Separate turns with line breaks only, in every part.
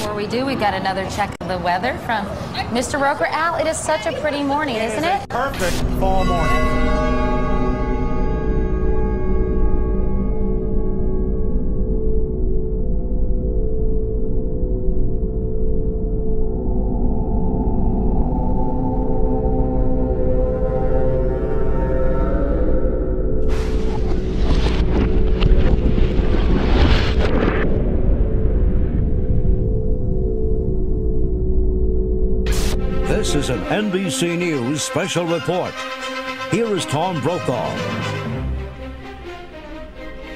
Before we do, we've got another check of the weather from Mr. Roker. Al, it is such a pretty morning, isn't it?
Perfect fall morning.
This is an NBC News special report. Here is Tom Brokaw.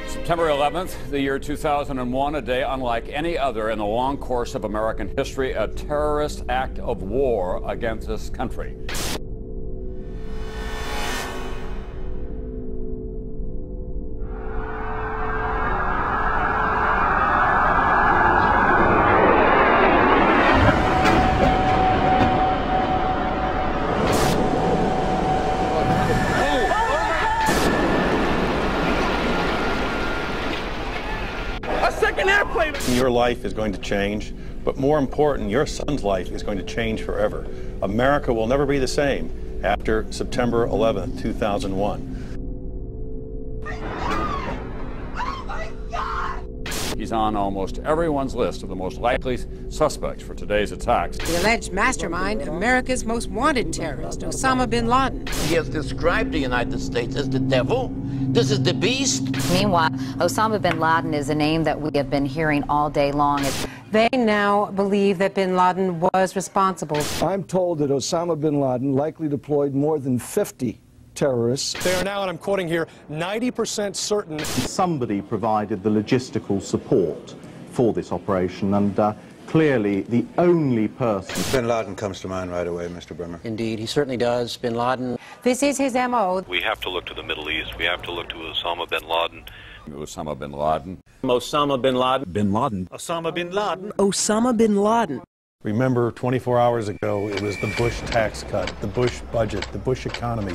September 11th, the year 2001, a day unlike any other in the long course of American history, a terrorist act of war against this country.
Your life is going to change, but more important, your son's life is going to change forever. America will never be the same after September 11th, 2001.
Oh my God!
He's on almost everyone's list of the most likely suspects for today's attacks.
The alleged mastermind, America's most wanted terrorist, Osama bin Laden.
He has described the United States as the devil. This is the beast.
Meanwhile, Osama bin Laden is a name that we have been hearing all day long.
They now believe that bin Laden was responsible.
I'm told that Osama bin Laden likely deployed more than 50 terrorists.
They are now, and I'm quoting here, 90% certain.
Somebody provided the logistical support for this operation, and clearly the only person.
Bin Laden comes to mind right away, Mr. Brimmer.
Indeed, he certainly does. Bin Laden.
This is his M.O.
We have to look to the Middle East. We have to look to Osama bin Laden.
Osama bin Laden.
Osama bin Laden.
Bin Laden.
Osama bin Laden.
Osama bin Laden.
Remember, 24 hours ago, it was the Bush tax cut, the Bush budget, the Bush economy.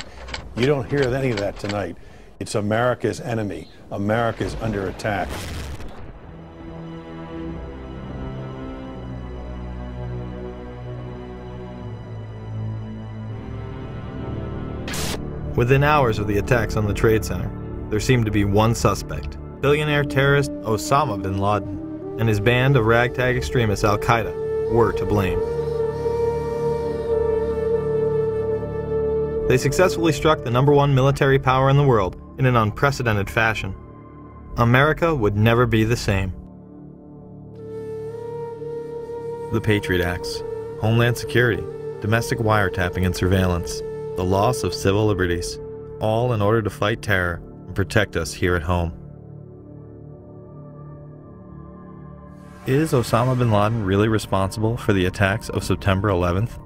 You don't hear any of that tonight. It's America's enemy. America's under attack.
Within hours of the attacks on the Trade Center, there seemed to be one suspect, billionaire terrorist Osama bin Laden, and his band of ragtag extremists Al-Qaeda were to blame. They successfully struck the #1 military power in the world in an unprecedented fashion. America would never be the same. The Patriot Acts, Homeland Security, domestic wiretapping and surveillance, the loss of civil liberties, all in order to fight terror and protect us here at home. Is Osama bin Laden really responsible for the attacks of September 11th?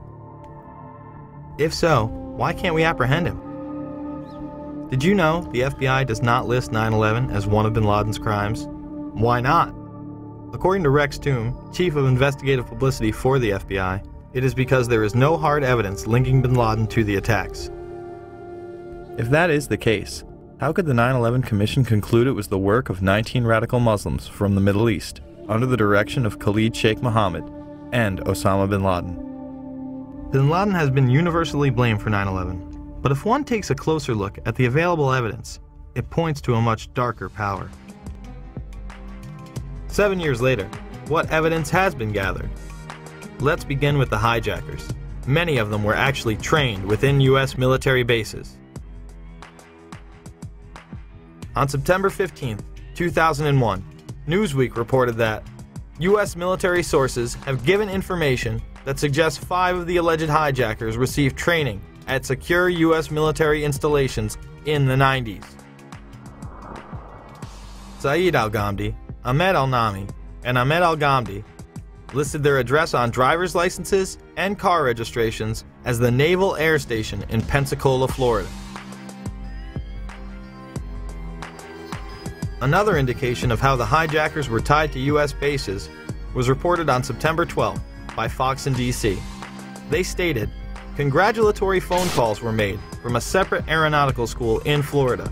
If so, why can't we apprehend him? Did you know the FBI does not list 9/11 as one of bin Laden's crimes? Why not? According to Rex Toome, Chief of Investigative Publicity for the FBI, it is because there is no hard evidence linking bin Laden to the attacks. If that is the case, how could the 9/11 Commission conclude it was the work of 19 radical Muslims from the Middle East, under the direction of Khalid Sheikh Mohammed and Osama bin Laden? Bin Laden has been universally blamed for 9/11, but if one takes a closer look at the available evidence, it points to a much darker power. 7 years later, what evidence has been gathered? Let's begin with the hijackers. Many of them were actually trained within U.S. military bases. On September 15, 2001, Newsweek reported that U.S. military sources have given information that suggests 5 of the alleged hijackers received training at secure U.S. military installations in the 90s. Saeed al-Ghamdi, Ahmed al-Nami, and Ahmed al-Ghamdi listed their address on driver's licenses and car registrations as the Naval Air Station in Pensacola, Florida. Another indication of how the hijackers were tied to U.S. bases was reported on September 12th by Fox in D.C. They stated, congratulatory phone calls were made from a separate aeronautical school in Florida,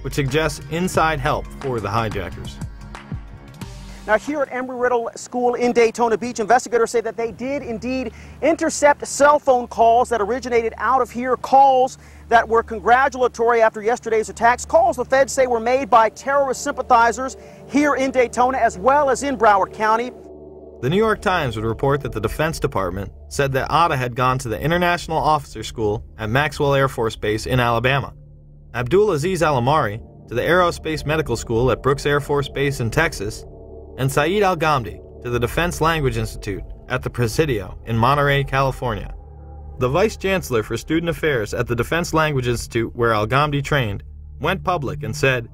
which suggests inside help for the hijackers.
Now, here at Embry-Riddle School in Daytona Beach, investigators say that they did indeed intercept cell phone calls that originated out of here, calls that were congratulatory after yesterday's attacks, calls the feds say were made by terrorist sympathizers here in Daytona as well as in Broward County.
The New York Times would report that the Defense Department said that Atta had gone to the International Officer School at Maxwell Air Force Base in Alabama, Abdulaziz Al-Amari to the Aerospace Medical School at Brooks Air Force Base in Texas, and Saeed Al-Ghamdi to the Defense Language Institute at the Presidio in Monterey, California. The Vice Chancellor for Student Affairs at the Defense Language Institute, where Al-Ghamdi trained, went public and said,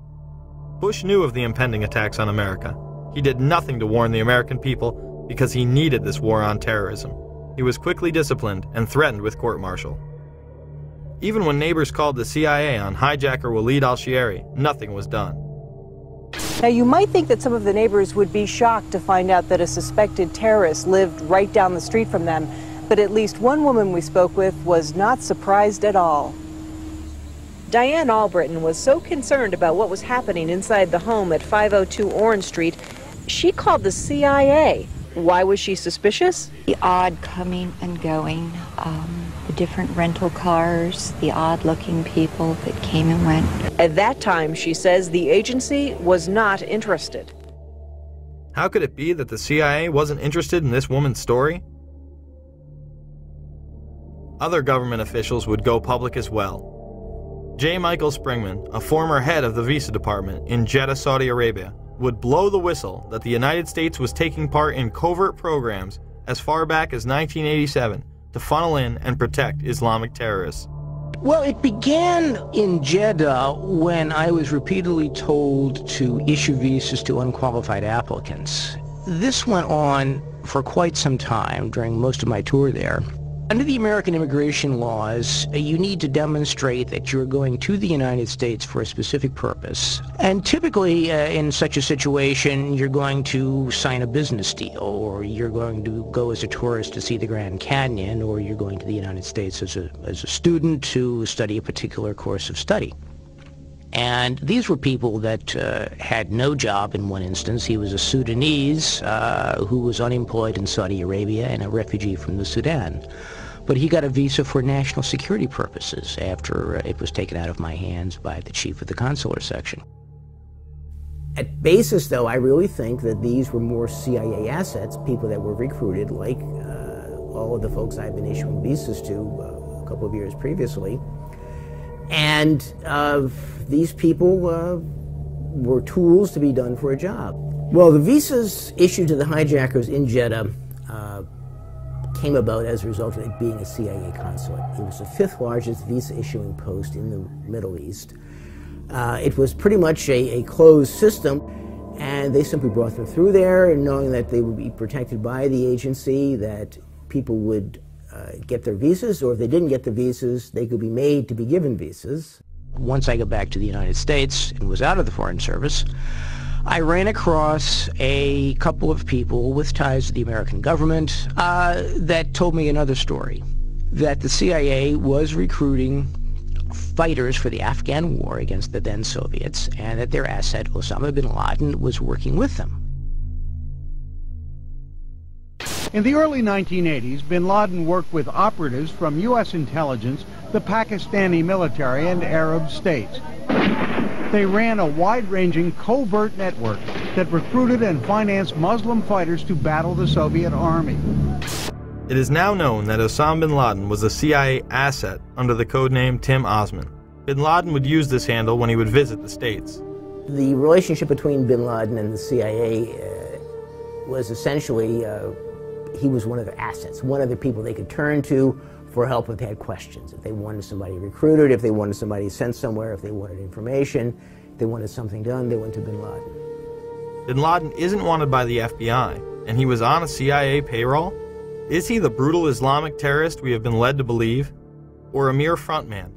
"Bush knew of the impending attacks on America. He did nothing to warn the American people because he needed this war on terrorism. He was quickly disciplined and threatened with court-martial." Even when neighbors called the CIA on hijacker Walid al-Shiari, nothing was done.
Now, you might think that some of the neighbors would be shocked to find out that a suspected terrorist lived right down the street from them, but at least one woman we spoke with was not surprised at all. Diane Albritton was so concerned about what was happening inside the home at 502 Orange Street, she called the CIA. Why was she suspicious?
The odd coming and going, the different rental cars, the odd-looking people that came and went.
At that time, she says, the agency was not interested.
How could it be that the CIA wasn't interested in this woman's story? Other government officials would go public as well. J. Michael Springman, a former head of the Visa Department in Jeddah, Saudi Arabia, would blow the whistle that the United States was taking part in covert programs as far back as 1987 to funnel in and protect Islamic terrorists.
Well, it began in Jeddah when I was repeatedly told to issue visas to unqualified applicants. This went on for quite some time during most of my tour there. Under the American immigration laws, you need to demonstrate that you're going to the United States for a specific purpose. And typically, in such a situation, you're going to sign a business deal, or you're going to go as a tourist to see the Grand Canyon, or you're going to the United States as a student to study a particular course of study. And these were people that had no job in one instance. He was a Sudanese who was unemployed in Saudi Arabia and a refugee from the Sudan. But he got a visa for national security purposes after it was taken out of my hands by the chief of the consular section.
At basis, though, I really think that these were more CIA assets, people that were recruited, like all of the folks I've been issuing visas to a couple of years previously. And these people were tools to be done for a job. Well, the visas issued to the hijackers in Jeddah came about as a result of it being a CIA consulate. It was the 5th largest visa issuing post in the Middle East. It was pretty much a closed system, and they simply brought them through there, knowing that they would be protected by the agency, that people would get their visas, or if they didn't get the visas, they could be made to be given visas.
Once I got back to the United States and was out of the Foreign Service, I ran across a couple of people with ties to the American government that told me another story, that the CIA was recruiting fighters for the Afghan war against the then Soviets, and that their asset, Osama bin Laden, was working with them.
In the early 1980s, bin Laden worked with operatives from U.S. intelligence, the Pakistani military, and Arab states. They ran a wide-ranging covert network that recruited and financed Muslim fighters to battle the Soviet army.
It is now known that Osama bin Laden was a CIA asset under the codename Tim Osman. Bin Laden would use this handle when he would visit the States.
The relationship between bin Laden and the CIA was essentially he was one of their assets, one of the people they could turn to for help if they had questions. If they wanted somebody recruited, if they wanted somebody sent somewhere, if they wanted information, if they wanted something done, they went to bin Laden.
Bin Laden isn't wanted by the FBI, and he was on a CIA payroll? Is he the brutal Islamic terrorist we have been led to believe? Or a mere frontman